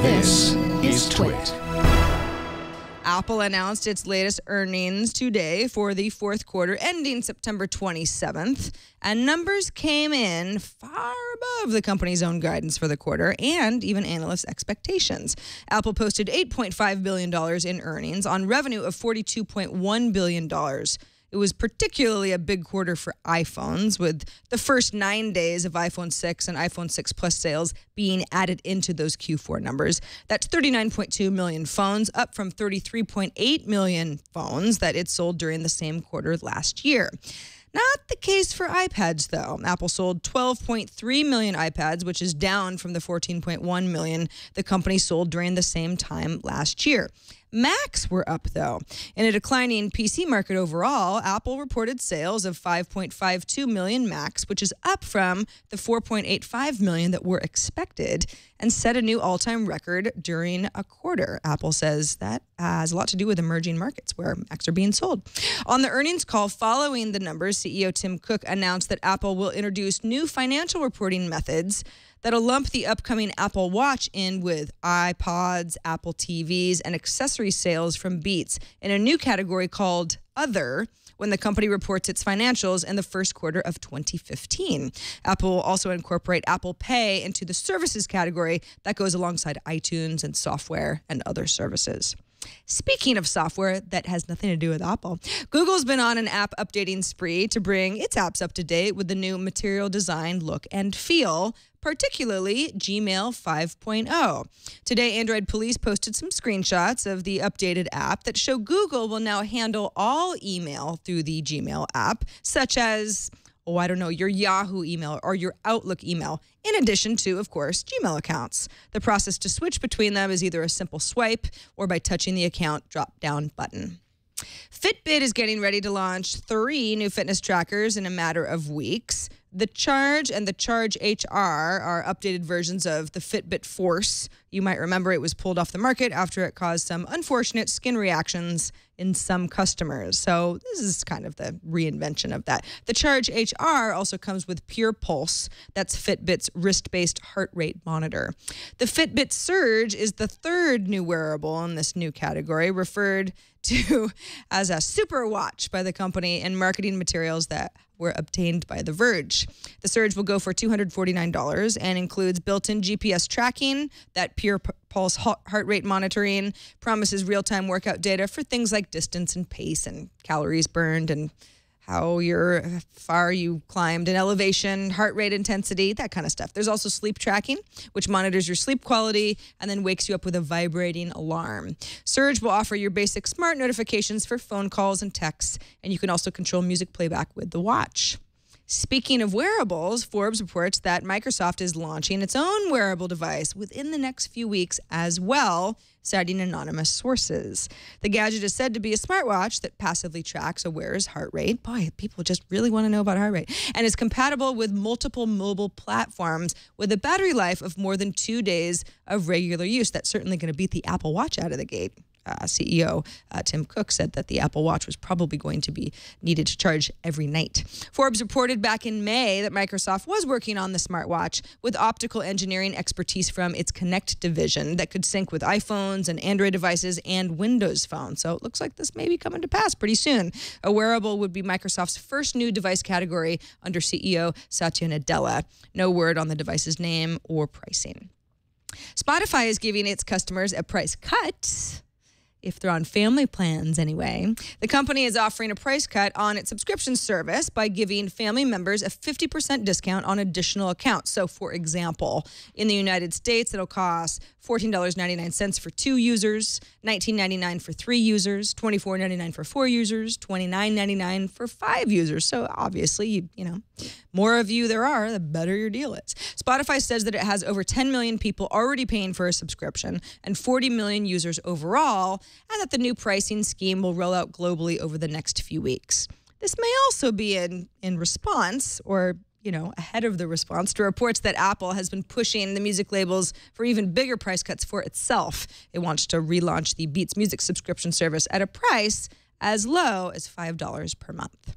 This is TWiT. Apple announced its latest earnings today for the fourth quarter ending September 27th, and numbers came in far above the company's own guidance for the quarter and even analysts' expectations. Apple posted $8.5 billion in earnings on revenue of $42.1 billion. It was particularly a big quarter for iPhones, with the first 9 days of iPhone 6 and iPhone 6 Plus sales being added into those Q4 numbers. That's 39.2 million phones, up from 33.8 million phones that it sold during the same quarter last year. Not the case for iPads, though. Apple sold 12.3 million iPads, which is down from the 14.1 million the company sold during the same time last year. Macs were up, though. In a declining PC market overall, Apple reported sales of 5.52 million Macs, which is up from the 4.85 million that were expected and set a new all-time record during a quarter. Apple says that has a lot to do with emerging markets where Macs are being sold. On the earnings call following the numbers, CEO Tim Cook announced that Apple will introduce new financial reporting methods that'll lump the upcoming Apple Watch in with iPods, Apple TVs, and accessory sales from Beats in a new category called Other when the company reports its financials in the first quarter of 2015. Apple will also incorporate Apple Pay into the services category that goes alongside iTunes and software and other services. Speaking of software that has nothing to do with Apple, Google's been on an app updating spree to bring its apps up to date with the new material design, look, and feel, particularly Gmail 5.0. Today, Android police posted some screenshots of the updated app that show Google will now handle all email through the Gmail app, such as your Yahoo email or your Outlook email, in addition to, of course, Gmail accounts. The process to switch between them is either a simple swipe or by touching the account drop-down button. Fitbit is getting ready to launch 3 new fitness trackers in a matter of weeks. The Charge and the Charge HR are updated versions of the Fitbit Force. You might remember it was pulled off the market after it caused some unfortunate skin reactions in some customers. So this is kind of the reinvention of that. The Charge HR also comes with Pure Pulse. That's Fitbit's wrist-based heart rate monitor. The Fitbit Surge is the 3rd new wearable in this new category, referred to as a super watch by the company in marketing materials that were obtained by The Verge. The Surge will go for $249 and includes built-in GPS tracking, that Pure Pulse heart rate monitoring, promises real-time workout data for things like distance and pace and calories burned and how far you climbed in elevation, heart rate intensity, that kind of stuff. There's also sleep tracking, which monitors your sleep quality and then wakes you up with a vibrating alarm. Surge will offer your basic smart notifications for phone calls and texts, and you can also control music playback with the watch. Speaking of wearables, Forbes reports that Microsoft is launching its own wearable device within the next few weeks as well, citing anonymous sources. The gadget is said to be a smartwatch that passively tracks a wearer's heart rate. Boy, people just really want to know about heart rate. And is compatible with multiple mobile platforms with a battery life of more than 2 days of regular use. That's certainly going to beat the Apple Watch out of the gate. CEO Tim Cook said that the Apple Watch was probably going to be needed to charge every night. Forbes reported back in May that Microsoft was working on the smartwatch with optical engineering expertise from its Connect division that could sync with iPhones and Android devices and Windows phones. So it looks like this may be coming to pass pretty soon. A wearable would be Microsoft's first new device category under CEO Satya Nadella. No word on the device's name or pricing. Spotify is giving its customers a price cut, if they're on family plans anyway. The company is offering a price cut on its subscription service by giving family members a 50% discount on additional accounts. So, for example, in the United States, it'll cost $14.99 for 2 users, $19.99 for 3 users, $24.99 for 4 users, $29.99 for 5 users. So obviously, more of you there are, the better your deal is. Spotify says that it has over 10 million people already paying for a subscription and 40 million users overall, and that the new pricing scheme will roll out globally over the next few weeks. This may also be in response, or ahead of the response to reports that Apple has been pushing the music labels for even bigger price cuts for itself. It wants to relaunch the Beats Music subscription service at a price as low as $5 per month.